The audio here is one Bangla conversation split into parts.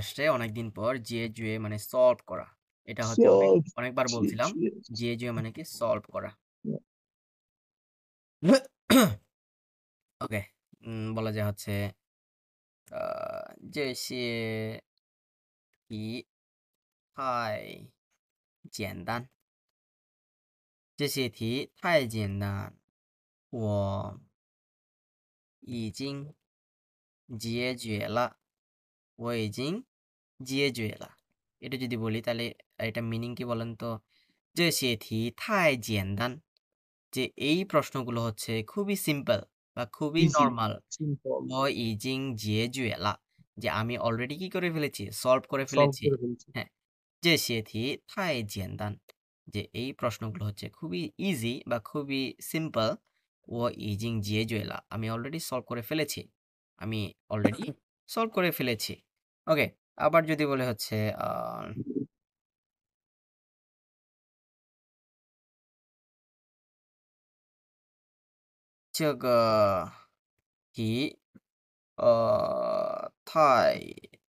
আসছে অনেকদিন পর জিয়ে জুয়ে মানে সলভ করা। এটা হচ্ছে solve অনেকবার বলছিলাম। yes. জিয়ে জুয়ে মানে কি সলভ করা। ওকে। বলা যায় হচ্ছে আ 这些题太简单，这些题太简单，我已经解决了，我已经解决了। এটা যদি বলি তাহলে এটার মিনিং কি বলেন তো? 这些题太简单যে এই প্রশ্নগুলো হচ্ছে খুবই সিম্পল বা খুবই Easy, নরমাল। simple, 我已经解决了যে আমি অলরেডি কি করে ফেলেছি? সলভ করে solve ফেলেছি। করে ফেলছি। হ্যাঁ, 这些题太简单যে এই প্রশ্নগুলো হচ্ছে খুবই ইজি বা খুবই সিম্পল। 我已经解决了আমি অলরেডি সলভ করে ফেলেছি। আমি অলরেডি সলভ করে ফেলেছি। ওকে, আবার যদি বলে হচ্ছে আ 这个题太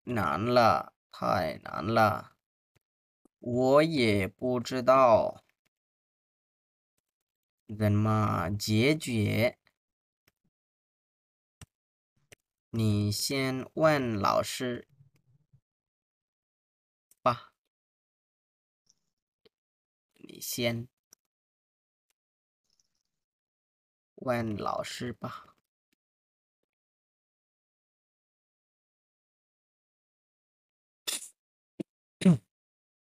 难了，太难了，我也不知道怎么解决，你先问老师吧，你先问老师吧。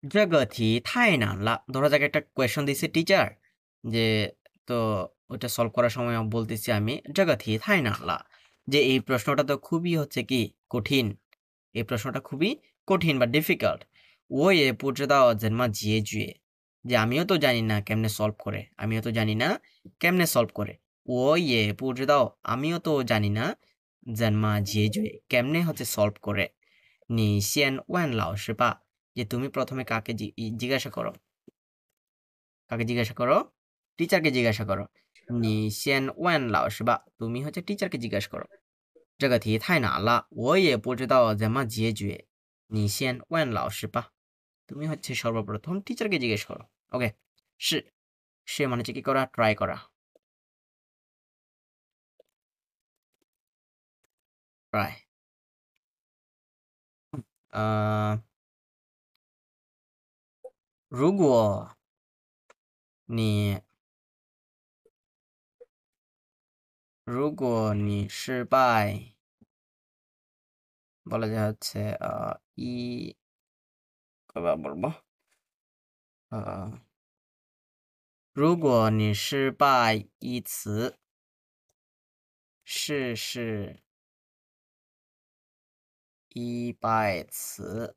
这个题太难了। ধরা যাক একটা কোয়েশ্চন দিছে টিচার যে তো ওটা সলভ করার সময় বলতেছি আমি 这个题太难了 যে এই প্রশ্নটা তো খুবই হচ্ছে কি কঠিন। এই প্রশ্নটা খুবই কঠিন বা ডিফিকাল্ট। 我也不知道怎么解决 যে আমিও তো জানি না কেমনে সলভ করে। আমিও তো জানি না কেমনে সলভ করে। 我也不知道আমিও তো জানি না 怎么解决 কেমনে হচ্ছে সলভ করে।你先问老师吧 যে তুমি প্রথমে কাকে জিজ্ঞাসা করো? কাকে জিজ্ঞাসা করো? টিচারকে জিজ্ঞাসা করো। 你先问老师吧তুমি হচ্ছে টিচারকে জিজ্ঞাসা করো।这个题太难了，我也不知道怎么解决。你先问老师吧তুমি হচ্ছে সর্বপ্রথম টিচারকে জিজ্ঞেস করো। ওকে, 是সে মানে হচ্ছে কি করা? ট্রাই করা। ট্রাই। 呃，如果你失败，বলা যায় হচ্ছে ই কয়বার বলবো? 如果你失败一次，试试100次。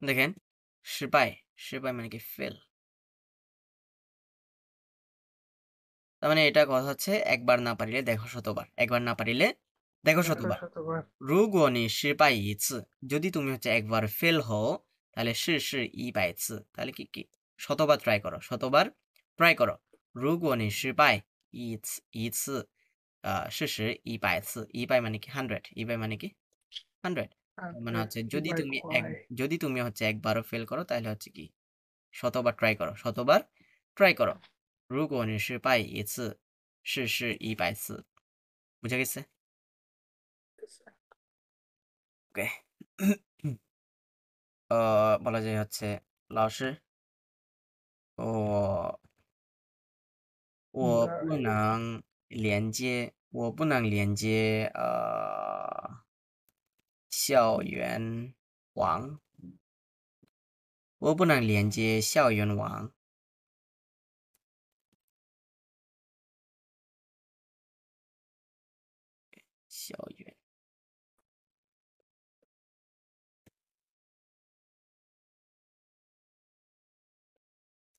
দেখেন, 失败মানে কি ফেল। তার মানে এটা কথা হচ্ছে একবার না পারিলে দেখো শতবার। একবার না পারিলে দেখো দেখা শতবার। শতবার 如果你失败一次 যদি তুমি হচ্ছে একবার ফেল হও তাহলে 试试100次 তাহলে কি শতবার ট্রাই করো। শতবার ট্রাই করো।如果你失败一次试试100次 100মানে কি 100 100 মানে কি 100 মানে হচ্ছে উপায় কয় যদি তুমি হচ্ছে একবারও ফেল করো তাহলে হচ্ছে কি শতবার ট্রাই করো। শতবার ট্রাই করো। 如果你失败一次试试100次 বুঝা গেছে? ওকে। বলা যায় হচ্ছে 老师我আমরা我不能连接校园网，我不能连接校园网。校园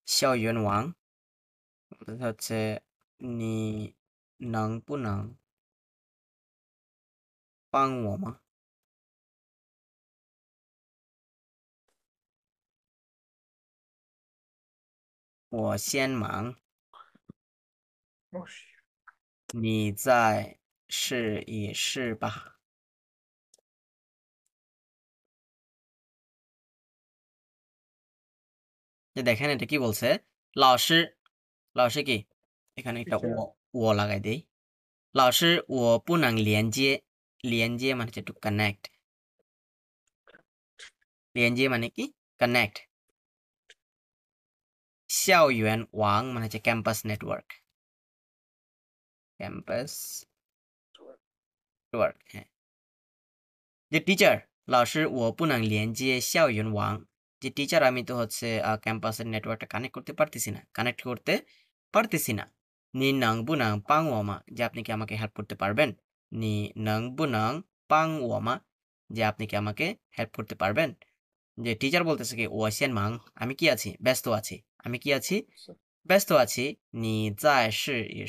校园网，它是你能不能帮我吗？我先忙，我是你再试一试吧。যে দেখেন এটা কি বলছে老师কি এখানে একটা teacher ও লাগাই দেই 老师我不能连接মানে হচ্ছে to connect 连接মানে কি connect 校园网মানে হচ্ছে campus network campus network হ্যাঁ যে টিচার 老师我不能连接校园网যে টিচার আমি তো হচ্ছে ক্যাম্পাসের নেটওয়ার্কটা কানেক্ট করতে পারতেছি না কানেক্ট করতে পারতেছি না নি নং বু নং পাং ওমা যে আপনি কি আমাকে হেল্প করতে পারবেন নি নং বু নং পাং ওমা যে আপনি কি আমাকে হেল্প করতে পারবেন যে টিচার বলতেছে কি ওয়াসিয়ান মাং আমি কি আছি ব্যস্ত আছি আমি কি আছি ব্যস্ত আছি নি যাই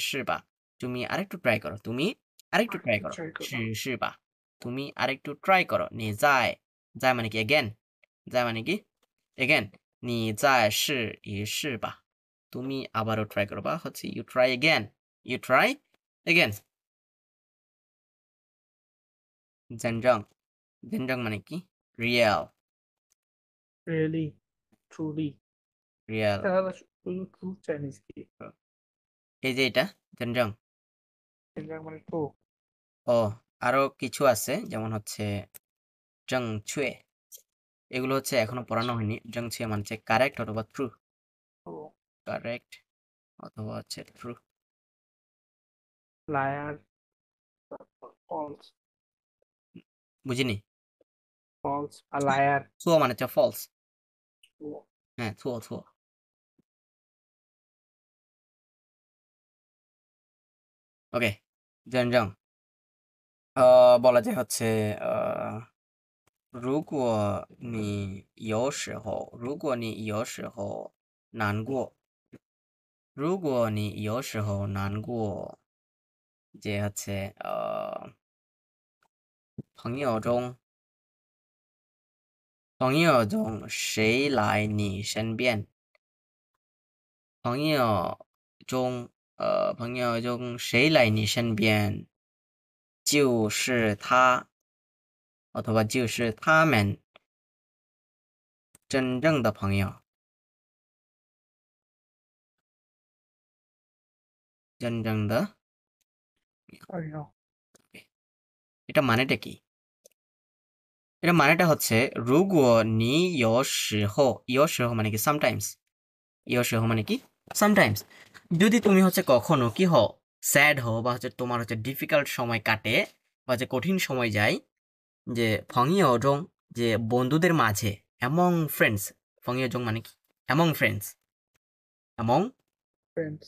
সি বা তুমি আরেকটু ট্রাই করো তুমি আরেকটু ট্রাই করো সি বা তুমি আরেকটু ট্রাই করো নি যাই যাই মানে কি এগেন যাই মানে কি এগেন নি যাই সি বা তুমি আবারও ট্রাই করো বা হচ্ছে you try again you try again জেনজং জেনজং মানে কি রিয়েল really truly রিয়েল তাহলে শুধু true Chinese কি এই যে এটা জেনজং এটা মানে true ও আরো কিছু আছে যেমন হচ্ছে জং ছুয়ে এগুলো হচ্ছে এখনো পড়ানো হয়নি জং ছুয়ে মানে হচ্ছে কারেক্ট অথবা ট্রু true কারেক্ট অথবা হচ্ছে ট্রু liar false বুঝিনি false a liar ছুয়ো মানে হচ্ছে ফলস true হ্যাঁ ছুয়ো ছুয়ো ওকে জেনজং বলা যায় হচ্ছে আহ 如果你有时候，如果你有时候难过，如果你有时候难过，যে হচ্ছে朋友中谁来你身边？朋友中谁来你身边？就是他，অথবা就是他们真正的朋友，真正的， I know এটা মানেটা কি এটা মানেটা হচ্ছে 如果你有时候মানে কি সামটাইমস 有时候মানে কি সামটাইমস যদি তুমি হচ্ছে কখনো কি হও স্যাড হও বা হচ্ছে তোমার হচ্ছে ডিফিকাল্ট সময় কাটে বা হচ্ছে কঠিন সময় যায় যে 朋友中 যে বন্ধুদের মাঝে অ্যামং ফ্রেন্ডস 朋友中 মানে কি among friends among friends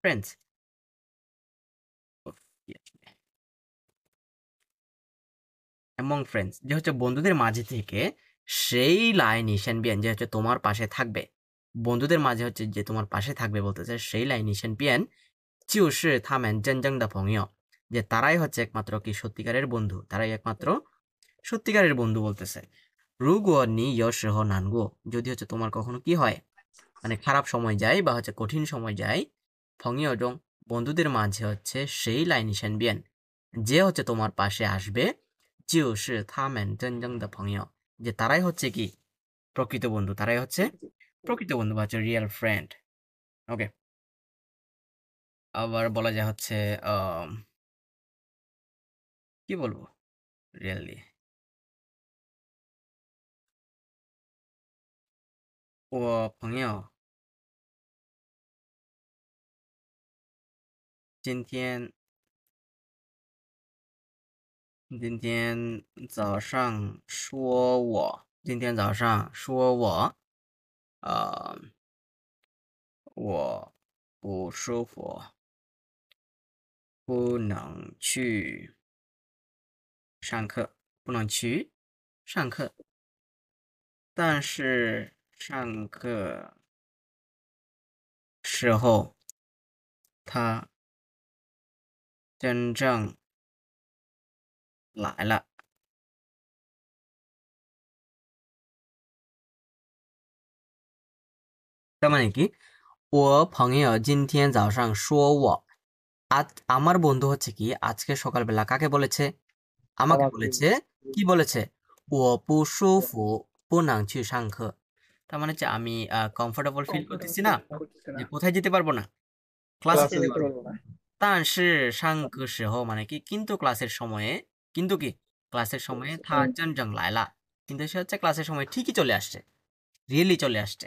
friends among friends যে হচ্ছে বন্ধুদের মাঝে থেকে সেই লাইন নিশান বিয়ান যে হচ্ছে তোমার পাশে থাকবে বন্ধুদের মাঝে হচ্ছে যে তোমার পাশে থাকবে বলতেছে সেই লাইন নিশান বিয়ান 就是他们真正的朋友 যে তারাই হচ্ছে একমাত্র কি সত্যিকারের বন্ধু তারাই একমাত্র সত্যিকারের বন্ধু বলতেছে 如果你有时候难过 যদি হচ্ছে তোমার কখনো কি হয় মানে খারাপ সময় যায় বা হচ্ছে কঠিন সময় যায় 朋友中 বন্ধুদের মাঝে হচ্ছে সেই লাইন নিশান বিয়ান যে হচ্ছে তোমার পাশে আসবে 就是他们真正的朋友 যে তারাই হচ্ছে কি প্রকৃত বন্ধু তারাই হচ্ছে প্রকৃত বন্ধু বা হচ্ছে রিয়েল ফ্রেন্ড ওকে আবার বলা যায় হচ্ছে আম, কি বলবো রিয়েলি 我朋友今天今天早上说我今天早上说我呃我不舒服，不能去上课，不能去上课。但是上课时候，他真正来了。তার মানে কি, ও 朋友今天早上说我, আমার বন্ধু হচ্ছে কি আজকে সকালবেলা কাকে বলেছে, আমাকে আমাকে বলেছে, কি বলেছে, ও 不舒服不能去上课. তার মানে হচ্ছে আমি কমফোর্টেবল ফিল করতেছি না, করতেছে যে না, কোথায় যেতে পারবো না, ক্লাসে ক্লাসে যেতে যেতে পারবো পারবো না. না। 但是上课时候মানে কি, কিন্তু ক্লাসের সময়ে, কিন্তু কি ক্লাসের সময়ে 他真正来了, কিন্তু সে হচ্ছে ক্লাসের সময় ঠিকই চলে আসছে, রিয়েলি চলে আসছে.